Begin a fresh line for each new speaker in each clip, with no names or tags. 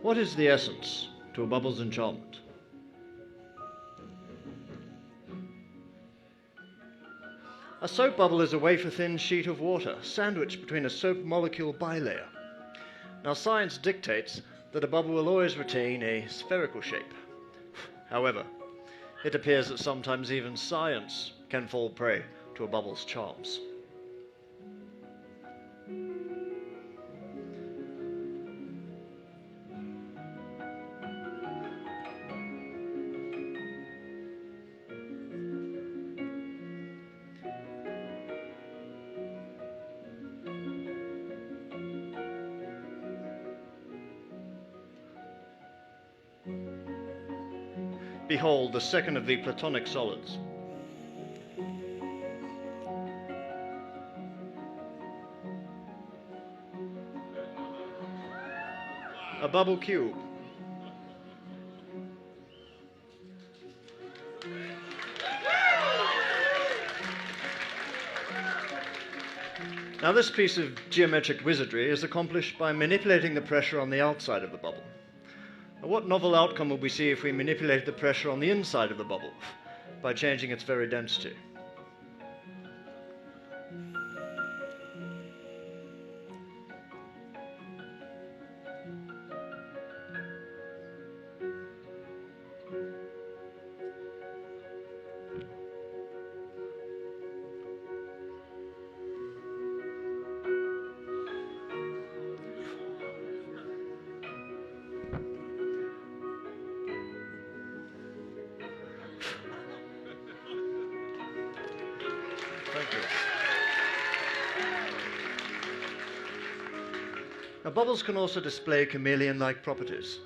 What is the essence to a bubble's enchantment? A soap bubble is a wafer-thin sheet of water sandwiched between a soap molecule bilayer. Now, science dictates that a bubble will always retain a spherical shape. However, it appears that sometimes even science can fall prey to a bubble's charms. Behold the second of the Platonic solids. A bubble cube. Now, this piece of geometric wizardry is accomplished by manipulating the pressure on the outside of the bubble. What novel outcome would we see if we manipulated the pressure on the inside of the bubble by changing its very density? Thank you. Now, bubbles can also display chameleon-like properties.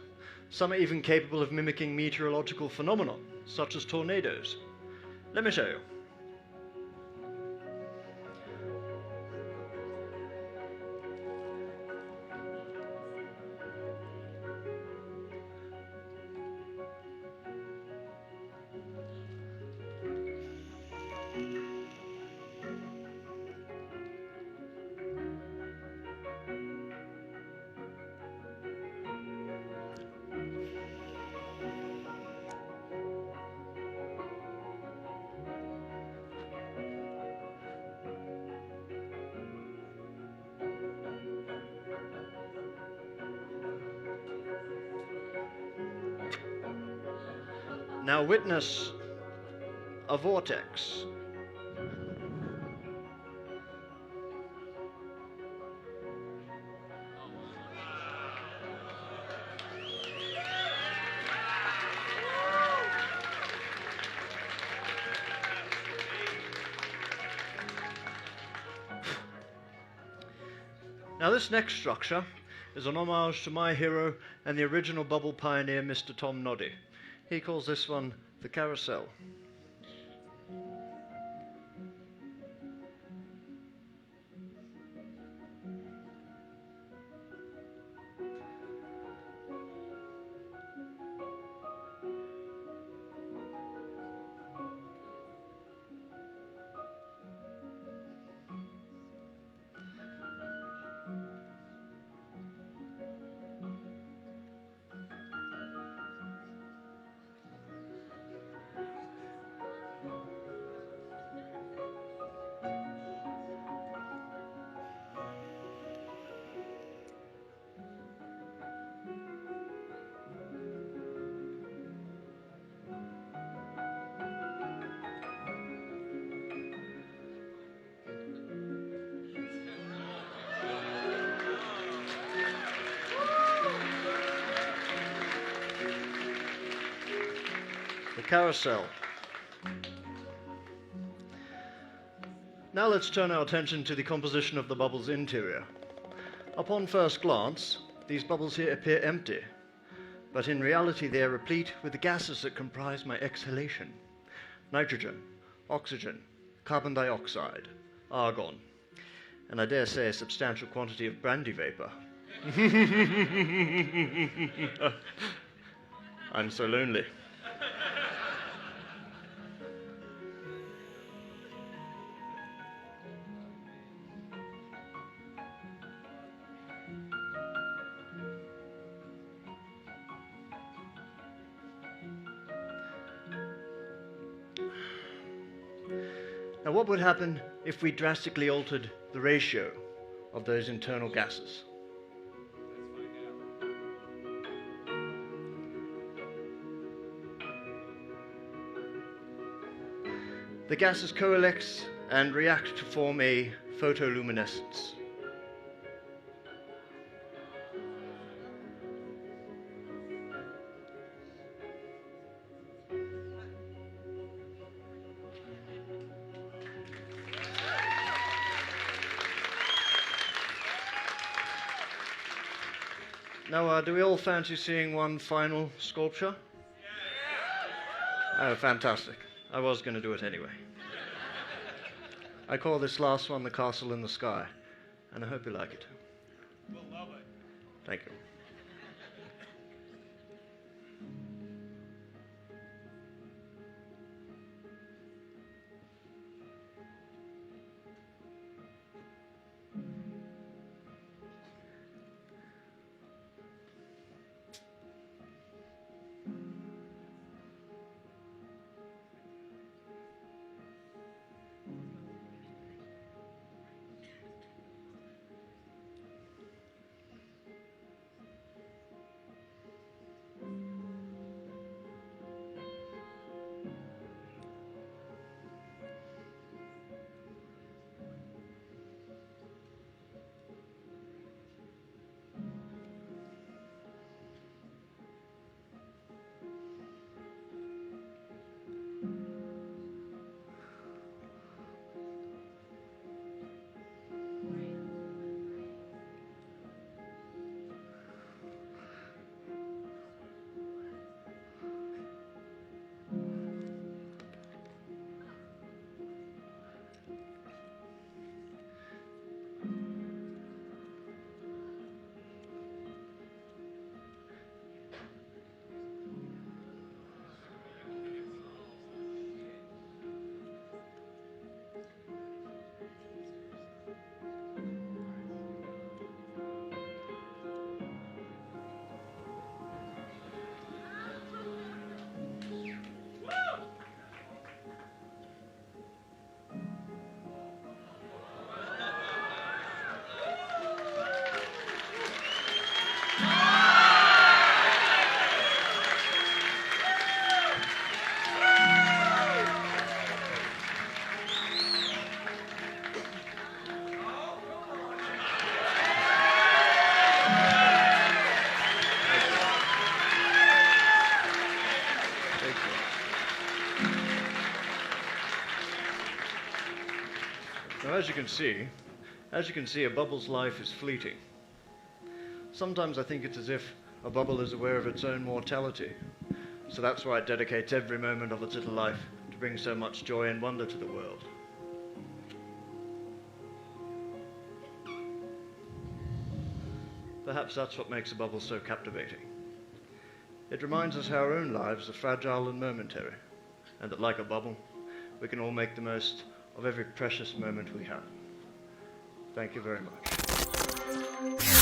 Some are even capable of mimicking meteorological phenomena, such as tornadoes. Let me show you. Now witness a vortex. Now, this next structure is an homage to my hero and the original bubble pioneer, Mr. Tom Noddy. He calls this one the carousel. The carousel. Now let's turn our attention to the composition of the bubble's interior. Upon first glance, these bubbles here appear empty, but in reality they are replete with the gases that comprise my exhalation: nitrogen, oxygen, carbon dioxide, argon, and I dare say a substantial quantity of brandy vapor. I'm so lonely. Now, what would happen if we drastically altered the ratio of those internal gases? The gases coalesce and react to form a photoluminescence. Now, do we all fancy seeing one final sculpture? Oh, fantastic. I was going to do it anyway. I call this last one the Castle in the Sky, and I hope you like it. We'll love it. Thank you. Now, as you can see, a bubble's life is fleeting. Sometimes I think it's as if a bubble is aware of its own mortality, so that's why it dedicates every moment of its little life to bring so much joy and wonder to the world. Perhaps that's what makes a bubble so captivating. It reminds us how our own lives are fragile and momentary, and that like a bubble, we can all make the most of every precious moment we have. Thank you very much.